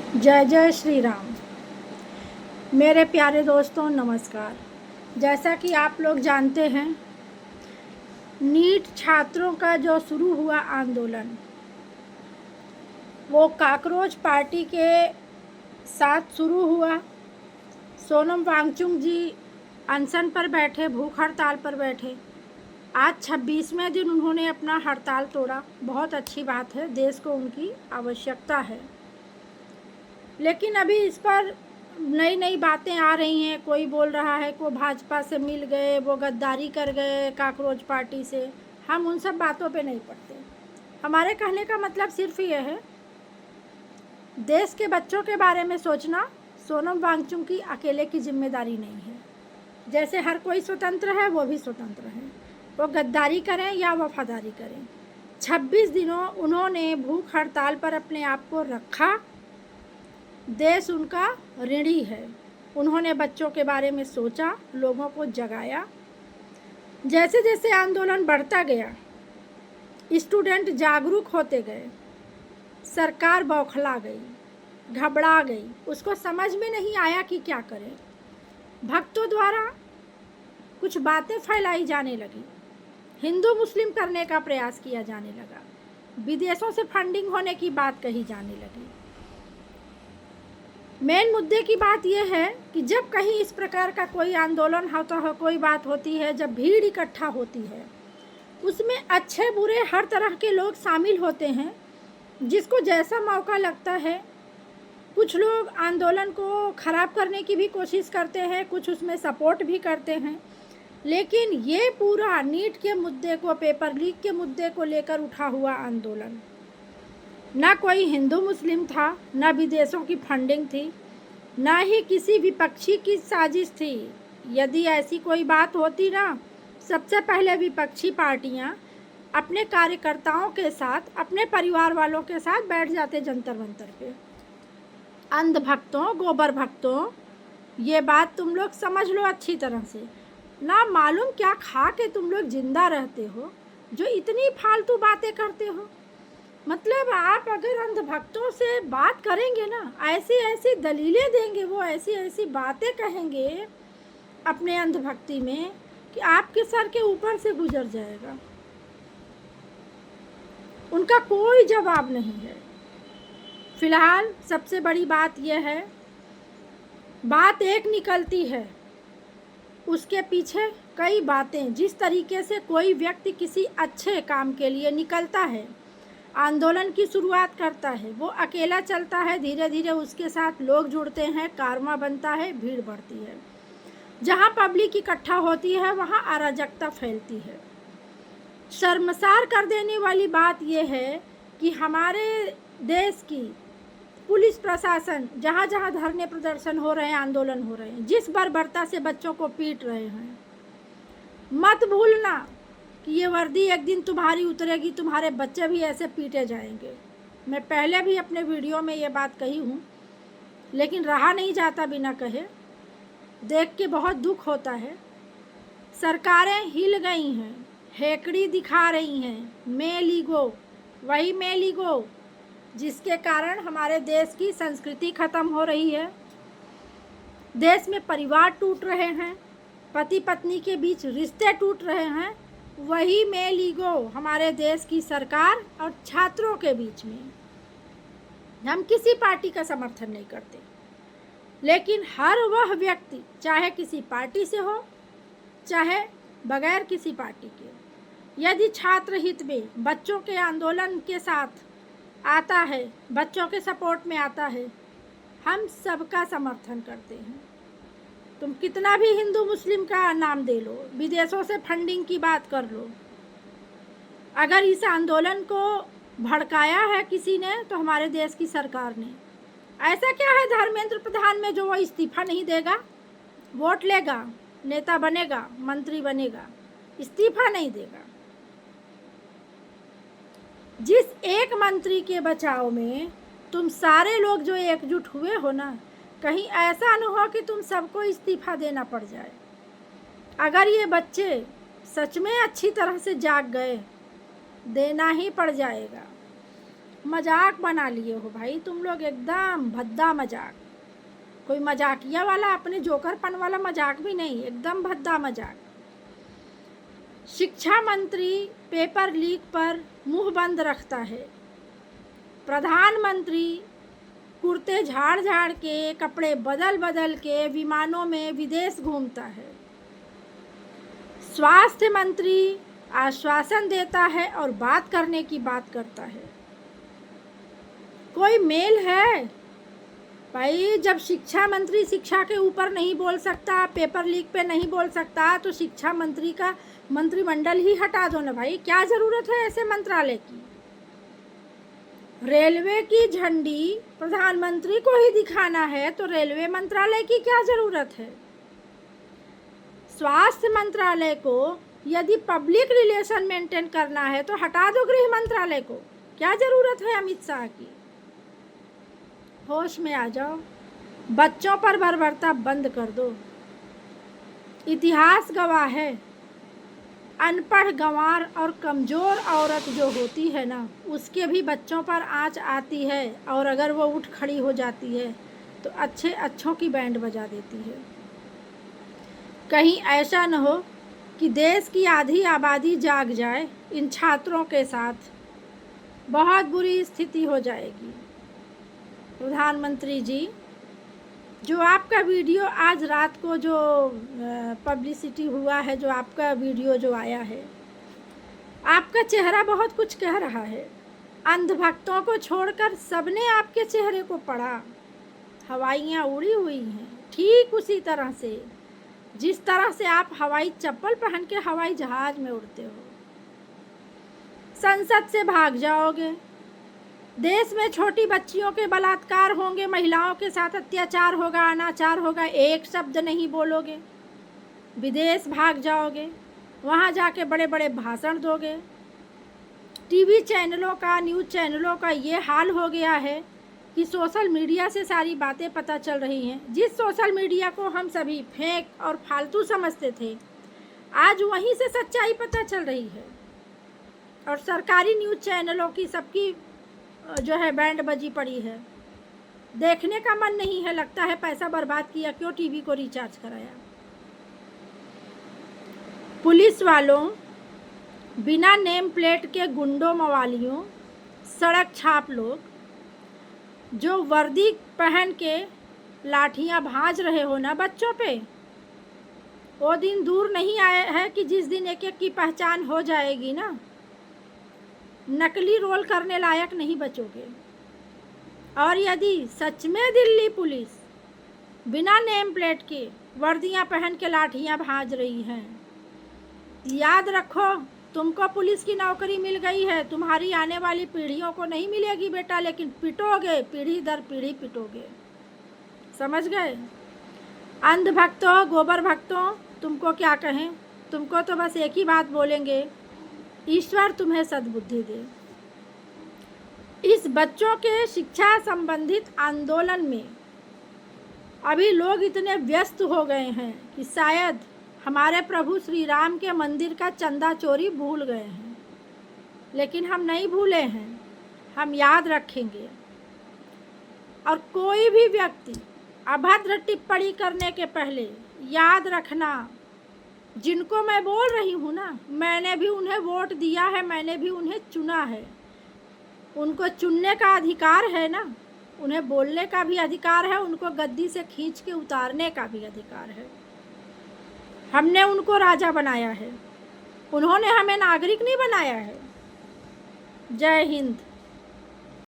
जय जय श्री राम। मेरे प्यारे दोस्तों नमस्कार। जैसा कि आप लोग जानते हैं, नीट छात्रों का जो शुरू हुआ आंदोलन, वो कॉकरोच पार्टी के साथ शुरू हुआ। सोनम वांगचुक जी अनशन पर बैठे, भूख हड़ताल पर बैठे। आज 26वें दिन उन्होंने अपना हड़ताल तोड़ा। बहुत अच्छी बात है, देश को उनकी आवश्यकता है। लेकिन अभी इस पर नई नई बातें आ रही हैं। कोई बोल रहा है कि वो भाजपा से मिल गए, वो गद्दारी कर गए कॉकरोच पार्टी से। हम उन सब बातों पे नहीं पड़ते। हमारे कहने का मतलब सिर्फ ये है, देश के बच्चों के बारे में सोचना सोनम वांगचुक की अकेले की जिम्मेदारी नहीं है। जैसे हर कोई स्वतंत्र है, वो भी स्वतंत्र है। वो गद्दारी करें या वफादारी करें। 26 दिनों उन्होंने भूख हड़ताल पर अपने आप को रखा। देश उनका ऋणी है। उन्होंने बच्चों के बारे में सोचा, लोगों को जगाया। जैसे जैसे आंदोलन बढ़ता गया, स्टूडेंट जागरूक होते गए, सरकार बौखला गई, घबरा गई। उसको समझ में नहीं आया कि क्या करें। भक्तों द्वारा कुछ बातें फैलाई जाने लगी, हिंदू मुस्लिम करने का प्रयास किया जाने लगा, विदेशों से फंडिंग होने की बात कही जाने लगी। मेन मुद्दे की बात यह है कि जब कहीं इस प्रकार का कोई आंदोलन होता है, कोई बात होती है, जब भीड़ इकट्ठा होती है, उसमें अच्छे बुरे हर तरह के लोग शामिल होते हैं, जिसको जैसा मौका लगता है। कुछ लोग आंदोलन को ख़राब करने की भी कोशिश करते हैं, कुछ उसमें सपोर्ट भी करते हैं। लेकिन ये पूरा नीट के मुद्दे को, पेपर लीक के मुद्दे को लेकर उठा हुआ आंदोलन, ना कोई हिंदू मुस्लिम था, ना विदेशों की फंडिंग थी, ना ही किसी विपक्षी की साजिश थी। यदि ऐसी कोई बात होती ना, सबसे पहले विपक्षी पार्टियां अपने कार्यकर्ताओं के साथ, अपने परिवार वालों के साथ बैठ जाते जंतर मंतर पे। अंधभक्तों, गोबर भक्तों, ये बात तुम लोग समझ लो अच्छी तरह से। ना मालूम क्या खा के तुम लोग जिंदा रहते हो, जो इतनी फालतू बातें करते हो। मतलब आप अगर अंधभक्तों से बात करेंगे ना, ऐसी ऐसी दलीलें देंगे, वो ऐसी ऐसी बातें कहेंगे अपने अंधभक्ति में कि आपके सर के ऊपर से गुजर जाएगा। उनका कोई जवाब नहीं है। फिलहाल सबसे बड़ी बात यह है, बात एक निकलती है, उसके पीछे कई बातें। जिस तरीके से कोई व्यक्ति किसी अच्छे काम के लिए निकलता है, आंदोलन की शुरुआत करता है, वो अकेला चलता है, धीरे धीरे उसके साथ लोग जुड़ते हैं, कारवां बनता है, भीड़ बढ़ती है। जहाँ पब्लिक इकट्ठा होती है, वहाँ अराजकता फैलती है। शर्मसार कर देने वाली बात यह है कि हमारे देश की पुलिस प्रशासन, जहाँ जहाँ धरने प्रदर्शन हो रहे हैं, आंदोलन हो रहे हैं, जिस बर्बरता से बच्चों को पीट रहे हैं, मत भूलना कि ये वर्दी एक दिन तुम्हारी उतरेगी, तुम्हारे बच्चे भी ऐसे पीटे जाएंगे। मैं पहले भी अपने वीडियो में ये बात कही हूँ, लेकिन रहा नहीं जाता बिना कहे। देख के बहुत दुख होता है। सरकारें हिल गई हैं, हेकड़ी दिखा रही हैं, मेल ईगो, वही मेल ईगो जिसके कारण हमारे देश की संस्कृति ख़त्म हो रही है। देश में परिवार टूट रहे हैं, पति पत्नी के बीच रिश्ते टूट रहे हैं। वही मेल ईगो हमारे देश की सरकार और छात्रों के बीच में। हम किसी पार्टी का समर्थन नहीं करते, लेकिन हर वह व्यक्ति, चाहे किसी पार्टी से हो, चाहे बगैर किसी पार्टी के, यदि छात्र हित में बच्चों के आंदोलन के साथ आता है, बच्चों के सपोर्ट में आता है, हम सबका समर्थन करते हैं। तुम कितना भी हिंदू मुस्लिम का नाम दे लो, विदेशों से फंडिंग की बात कर लो, अगर इस आंदोलन को भड़काया है किसी ने, तो हमारे देश की सरकार ने। ऐसा क्या है धर्मेंद्र प्रधान में जो वो इस्तीफा नहीं देगा? वोट लेगा, नेता बनेगा, मंत्री बनेगा, इस्तीफा नहीं देगा। जिस एक मंत्री के बचाव में तुम सारे लोग जो एकजुट हुए हो ना, कहीं ऐसा न हो कि तुम सबको इस्तीफा देना पड़ जाए। अगर ये बच्चे सच में अच्छी तरह से जाग गए, देना ही पड़ जाएगा। मजाक बना लिए हो भाई तुम लोग, एकदम भद्दा मजाक। कोई मजाकिया वाला, अपने जोकरपन वाला मजाक भी नहीं, एकदम भद्दा मजाक। शिक्षा मंत्री पेपर लीक पर मुंह बंद रखता है। प्रधानमंत्री कुर्ते झाड़ झाड़ के, कपड़े बदल बदल के विमानों में विदेश घूमता है। स्वास्थ्य मंत्री आश्वासन देता है और बात करने की बात करता है। कोई मेल है भाई? जब शिक्षा मंत्री शिक्षा के ऊपर नहीं बोल सकता, पेपर लीक पे नहीं बोल सकता, तो शिक्षा मंत्री का मंत्रिमंडल ही हटा दो ना भाई। क्या ज़रूरत है ऐसे मंत्रालय की? रेलवे की झंडी प्रधानमंत्री को ही दिखाना है तो रेलवे मंत्रालय की क्या ज़रूरत है? स्वास्थ्य मंत्रालय को यदि पब्लिक रिलेशन मेंटेन करना है तो हटा दो गृह मंत्रालय को। क्या ज़रूरत है अमित शाह की? होश में आ जाओ, बच्चों पर बर्बरता बंद कर दो। इतिहास गवाह है, अनपढ़, गंवार और कमज़ोर औरत जो होती है ना, उसके भी बच्चों पर आँच आती है, और अगर वो उठ खड़ी हो जाती है तो अच्छे अच्छों की बैंड बजा देती है। कहीं ऐसा न हो कि देश की आधी आबादी जाग जाए इन छात्रों के साथ, बहुत बुरी स्थिति हो जाएगी। प्रधानमंत्री जी, जो आपका वीडियो आज रात को जो पब्लिसिटी हुआ है, जो आपका वीडियो जो आया है, आपका चेहरा बहुत कुछ कह रहा है। अंधभक्तों को छोड़कर सबने आपके चेहरे को पढ़ा। हवाइयाँ उड़ी हुई हैं ठीक उसी तरह से जिस तरह से आप हवाई चप्पल पहन के हवाई जहाज में उड़ते हो। संसद से भाग जाओगे, देश में छोटी बच्चियों के बलात्कार होंगे, महिलाओं के साथ अत्याचार होगा, अनाचार होगा, एक शब्द नहीं बोलोगे। विदेश भाग जाओगे, वहाँ जाके बड़े बड़े भाषण दोगे। टीवी चैनलों का, न्यूज़ चैनलों का ये हाल हो गया है कि सोशल मीडिया से सारी बातें पता चल रही हैं। जिस सोशल मीडिया को हम सभी फेक और फालतू समझते थे, आज वहीं से सच्चाई पता चल रही है। और सरकारी न्यूज़ चैनलों की सबकी जो है बैंड बजी पड़ी है। देखने का मन नहीं है, लगता है पैसा बर्बाद किया, क्यों टीवी को रिचार्ज कराया। पुलिस वालों, बिना नेम प्लेट के गुंडों मवालियों, सड़क छाप लोग जो वर्दी पहन के लाठियां भांज रहे हो ना बच्चों पे, वो दिन दूर नहीं आया है कि जिस दिन एक एक की पहचान हो जाएगी ना, नकली रोल करने लायक नहीं बचोगे। और यदि सच में दिल्ली पुलिस बिना नेम प्लेट के वर्दियां पहन के लाठियां भांज रही हैं, याद रखो, तुमको पुलिस की नौकरी मिल गई है, तुम्हारी आने वाली पीढ़ियों को नहीं मिलेगी बेटा, लेकिन पिटोगे, पीढ़ी दर पीढ़ी पिटोगे। समझ गए? अंधभक्तों, गोबर भक्तों, तुमको क्या कहें, तुमको तो बस एक ही बात बोलेंगे, ईश्वर तुम्हें सद्बुद्धि दे। इस बच्चों के शिक्षा संबंधित आंदोलन में अभी लोग इतने व्यस्त हो गए हैं कि शायद हमारे प्रभु श्री राम के मंदिर का चंदा चोरी भूल गए हैं। लेकिन हम नहीं भूले हैं, हम याद रखेंगे। और कोई भी व्यक्ति अभद्र टिप्पणी करने के पहले याद रखना, जिनको मैं बोल रही हूँ ना, मैंने भी उन्हें वोट दिया है, मैंने भी उन्हें चुना है। उनको चुनने का अधिकार है ना, उन्हें बोलने का भी अधिकार है, उनको गद्दी से खींच के उतारने का भी अधिकार है। हमने उनको राजा बनाया है, उन्होंने हमें नागरिक नहीं बनाया है। जय हिंद।